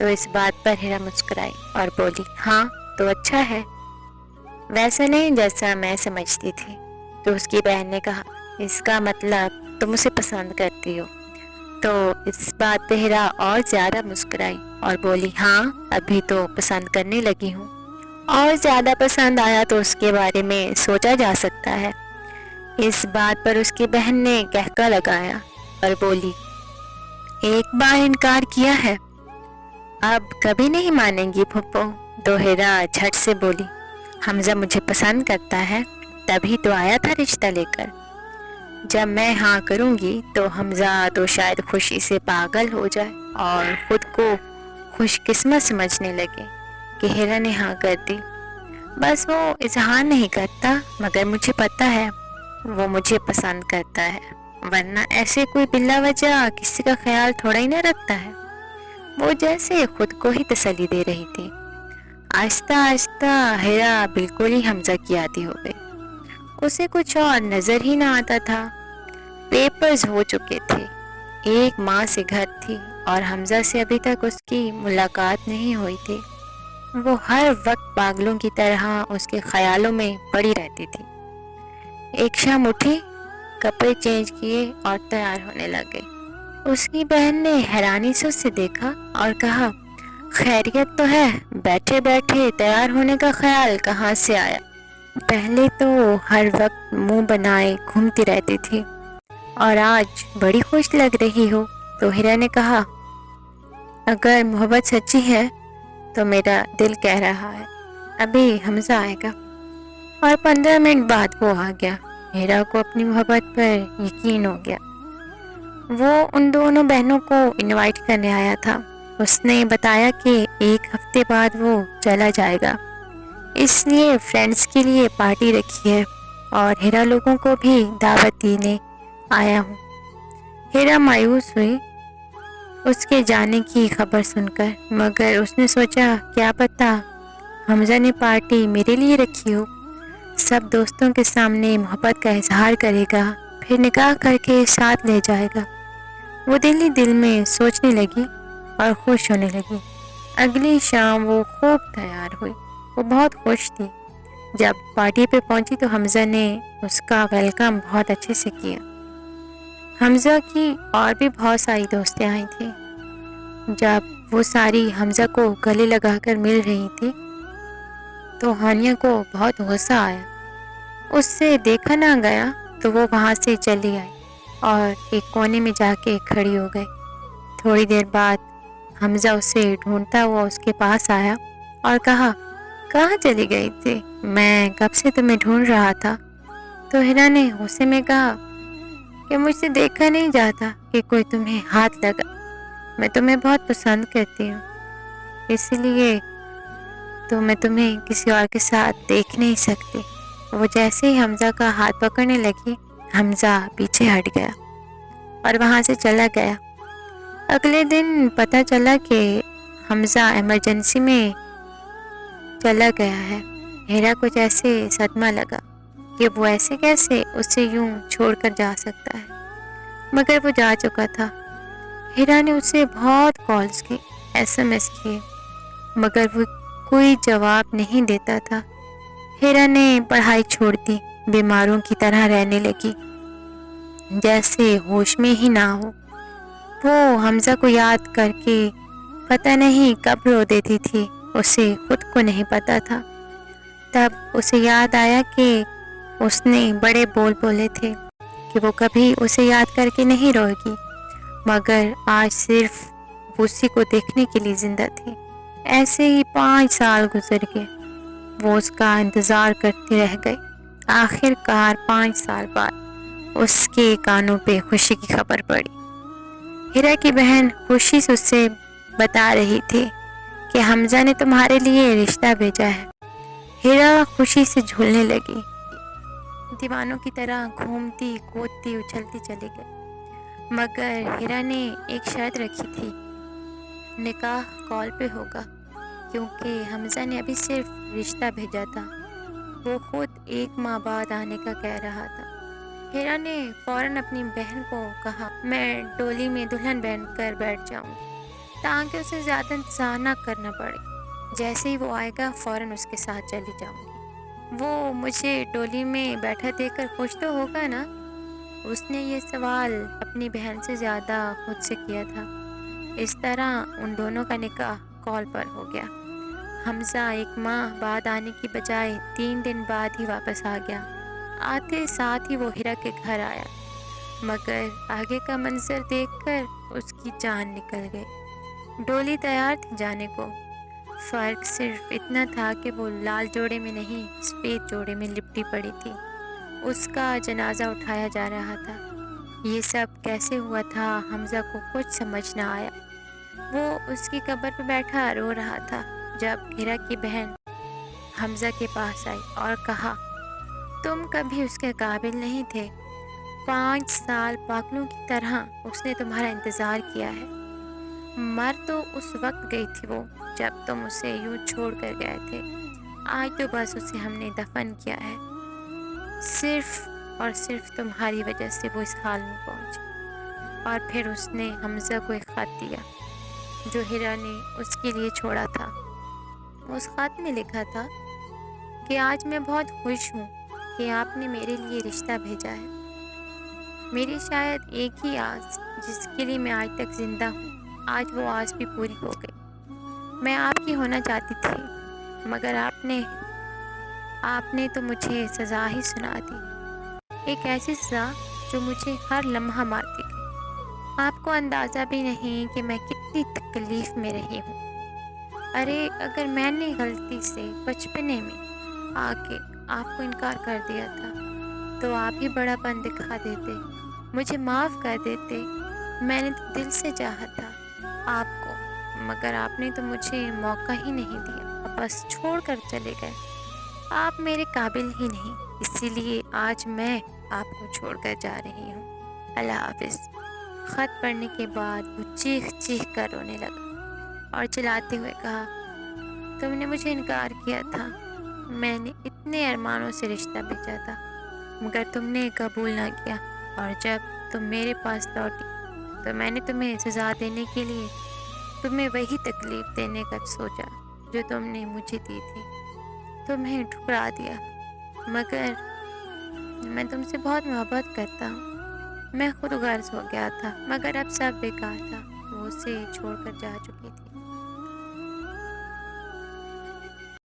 تو اس بات پر ہیرا مسکرائی اور بولی ہاں تو اچھا ہے، ویسا نہیں جیسا میں سمجھتی تھی۔ تو اس کی بہن نے کہا اس کا مطلب تم اسے پسند کرتی ہو؟ تو اس بات پہ ہیرا اور زیادہ مسکرائی اور بولی ہاں ابھی تو پسند کرنے لگی ہوں، اور زیادہ پسند آیا تو اس کے بارے میں سوچا جا سکتا ہے۔ اس بات پر اس کی بہن نے کہکا لگایا اور بولی ایک بار انکار کیا ہے، اب کبھی نہیں مانیں گی پھپھو۔ تو ہیرا جھٹ سے بولی حمزہ مجھے پسند کرتا ہے، تبھی تو آیا تھا رشتہ لے کر، جب میں ہاں کروں گی تو حمزہ تو شاید خوشی سے پاگل ہو جائے اور خود کو خوش قسمت سمجھنے لگے کہ ہیرا نے ہاں کر دی۔ بس وہ اظہار نہیں کرتا، مگر مجھے پتا ہے وہ مجھے پسند کرتا ہے، ورنہ ایسے کوئی بلا وجہ کسی کا خیال تھوڑا ہی نہ رکھتا ہے۔ وہ جیسے خود کو ہی تسلی دے رہی تھی۔ آہستہ آہستہ ہیرا بالکل ہی حمزہ کی عادی ہو گئی، اسے کچھ اور نظر ہی نہ آتا تھا۔ پیپرز ہو چکے تھے، ایک ماہ سے گھر تھی اور حمزہ سے ابھی تک اس کی ملاقات نہیں ہوئی تھی۔ وہ ہر وقت پاگلوں کی طرح اس کے خیالوں میں پڑی رہتی تھی۔ ایک شام اٹھی، کپڑے چینج کیے اور تیار ہونے لگے۔ اس کی بہن نے حیرانی سے اسے دیکھا اور کہا خیریت تو ہے، بیٹھے بیٹھے تیار ہونے کا خیال کہاں سے آیا؟ پہلے تو ہر وقت منہ بنائے گھومتی رہتی تھی اور آج بڑی خوش لگ رہی ہو۔ تو ہیرا نے کہا اگر محبت سچی ہے تو میرا دل کہہ رہا ہے ابھی حمزہ آئے گا، اور 15 منٹ بعد وہ آ گیا۔ ہیرا کو اپنی محبت پر یقین ہو گیا۔ وہ ان دونوں بہنوں کو انوائٹ کرنے آیا تھا۔ اس نے بتایا کہ ایک ہفتے بعد وہ چلا جائے گا، اس لیے فرینڈز کے لیے پارٹی رکھی ہے اور ہیرا لوگوں کو بھی دعوت دینے آیا ہوں۔ ہیرا مایوس ہوئی اس کے جانے کی خبر سن کر، مگر اس نے سوچا کیا پتا حمزہ نے پارٹی میرے لیے رکھی ہو، سب دوستوں کے سامنے محبت کا اظہار کرے گا، پھر نکاح کر کے ساتھ لے جائے گا۔ وہ دل ہی دل میں سوچنے لگی اور خوش ہونے لگی۔ اگلی شام وہ خوب تیار ہوئی، وہ بہت خوش تھی۔ جب پارٹی پہ پہنچی تو حمزہ نے اس کا ویلکم بہت اچھے سے کیا۔ حمزہ کی اور بھی بہت ساری دوستیں آئی تھیں۔ جب وہ ساری حمزہ کو گلے لگا کر مل رہی تھی تو ہانیہ کو بہت غصہ آیا، اس سے دیکھا نہ گیا تو وہ وہاں سے چلی آئی اور ایک کونے میں جا کے کھڑی ہو گئی۔ تھوڑی دیر بعد حمزہ اسے ڈھونڈتا ہوا اس کے پاس آیا اور کہا کہاں چلی گئی تھی؟ میں کب سے تمہیں ڈھونڈ رہا تھا۔ تو ہیرا نے غصے میں کہا کہ مجھ سے دیکھا نہیں جاتا کہ کوئی تمہیں ہاتھ لگا، میں تمہیں بہت پسند کرتی ہوں، اس لیے تو میں تمہیں کسی اور کے ساتھ دیکھ نہیں سکتی۔ وہ جیسے ہی حمزہ کا ہاتھ پکڑنے لگی، حمزہ پیچھے ہٹ گیا اور وہاں سے چلا گیا۔ اگلے دن پتہ چلا کہ حمزہ ایمرجنسی میں چلا گیا ہے۔ ہیرا کو جیسے صدمہ لگا کہ وہ ایسے کیسے اسے یوں چھوڑ کر جا سکتا ہے، مگر وہ جا چکا تھا۔ ہیرا نے اسے بہت کالز کی، SMS کیے، مگر وہ کوئی جواب نہیں دیتا تھا۔ ہیرا نے پڑھائی چھوڑ دی، بیماروں کی طرح رہنے لگی، جیسے ہوش میں ہی نہ ہو۔ وہ حمزہ کو یاد کر کے پتہ نہیں کب رو دیتی تھی، اسے خود کو نہیں پتا تھا۔ تب اسے یاد آیا کہ اس نے بڑے بول بولے تھے کہ وہ کبھی اسے یاد کر کے نہیں روئے گی، مگر آج صرف اسی کو دیکھنے کے لیے زندہ تھی۔ ایسے ہی 5 سال گزر گئے، وہ اس کا انتظار کرتی رہ گئی۔ آخر کار 5 سال بعد اس کے کانوں پہ خوشی کی خبر پڑی۔ ہیرا کی بہن خوشی سے اسے بتا رہی تھی کہ حمزہ نے تمہارے لیے رشتہ بھیجا ہے۔ ہیرا خوشی سے جھولنے لگی، دیوانوں کی طرح گھومتی کودتی اچھلتی چلی گئی، مگر ہیرا نے ایک شرط رکھی تھی، نکاح کال پہ ہوگا، کیونکہ حمزہ نے ابھی صرف رشتہ بھیجا تھا، وہ خود 1 ماہ بعد آنے کا کہہ رہا تھا۔ ہیرا نے فوراً اپنی بہن کو کہا میں ڈولی میں دلہن بن کر بیٹھ جاؤں گی، تاکہ اسے زیادہ انتظار نہ کرنا پڑے۔ جیسے ہی وہ آئے گا فوراً اس کے ساتھ چلی جاؤں گی۔ وہ مجھے ڈولی میں بیٹھا دیکھ کر خوش تو ہوگا نا؟ اس نے یہ سوال اپنی بہن سے زیادہ خود سے کیا تھا۔ اس طرح ان دونوں کا نکاح کال پر ہو گیا۔ حمزہ 1 ماہ بعد آنے کی بجائے 3 دن بعد ہی واپس آ گیا۔ آتے ساتھ ہی وہ ہیرا کے گھر آیا، مگر آگے کا منظر دیکھ کر اس کی جان نکل گئی۔ ڈولی تیار تھی جانے کو، فرق صرف اتنا تھا کہ وہ لال جوڑے میں نہیں سفید جوڑے میں لپٹی پڑی تھی۔ اس کا جنازہ اٹھایا جا رہا تھا۔ یہ سب کیسے ہوا تھا حمزہ کو کچھ سمجھ نہ آیا۔ وہ اس کی قبر پہ بیٹھا رو رہا تھا جب ہیرا کی بہن حمزہ کے پاس آئی اور کہا، تم کبھی اس کے قابل نہیں تھے۔ 5 سال پاگلوں کی طرح اس نے تمہارا انتظار کیا ہے۔ مر تو اس وقت گئی تھی وہ جب تم اسے یوں چھوڑ کر گئے تھے۔ آج تو بس اسے ہم نے دفن کیا ہے۔ صرف اور صرف تمہاری وجہ سے وہ اس حال میں پہنچی۔ اور پھر اس نے حمزہ کو ایک خط دیا جو ہیرا نے اس کے لیے چھوڑا تھا۔ اس خط میں لکھا تھا کہ آج میں بہت خوش ہوں کہ آپ نے میرے لیے رشتہ بھیجا ہے۔ میری شاید ایک ہی آس جس کے لیے میں آج تک زندہ ہوں، آج وہ آس بھی پوری ہو گئی۔ میں آپ کی ہونا چاہتی تھی، مگر آپ نے تو مجھے سزا ہی سنا دی، ایک ایسی سزا جو مجھے ہر لمحہ مارتی گئی۔ آپ کو اندازہ بھی نہیں کہ میں کتنی تکلیف میں رہی ہوں۔ ارے اگر میں نے غلطی سے بچپنے میں آ کے آپ کو انکار کر دیا تھا تو آپ ہی بڑا پن دکھا دیتے، مجھے معاف کر دیتے۔ میں نے تو دل سے چاہا تھا آپ کو، مگر آپ نے تو مجھے موقع ہی نہیں دیا، بس چھوڑ کر چلے گئے۔ آپ میرے قابل ہی نہیں، اسی لیے آج میں آپ کو چھوڑ کر جا رہی ہوں۔ اللہ حافظ۔ خط پڑھنے کے بعد وہ چیخ چیخ کر رونے لگا اور چلاتے ہوئے کہا، تم نے مجھے انکار کیا تھا، میں نے اتنے ارمانوں سے رشتہ بھیجا تھا، مگر تم نے قبول نہ کیا، اور جب تم میرے پاس لوٹی تو میں نے تمہیں سزا دینے کے لیے تمہیں وہی تکلیف دینے کا سوچا جو تم نے مجھے دی تھی، تمہیں ٹھکرا دیا۔ مگر میں تم سے بہت محبت کرتا ہوں۔ میں خود غرض ہو گیا تھا، مگر اب سب بیکار تھا، وہ اسے چھوڑ کر جا چکی تھی۔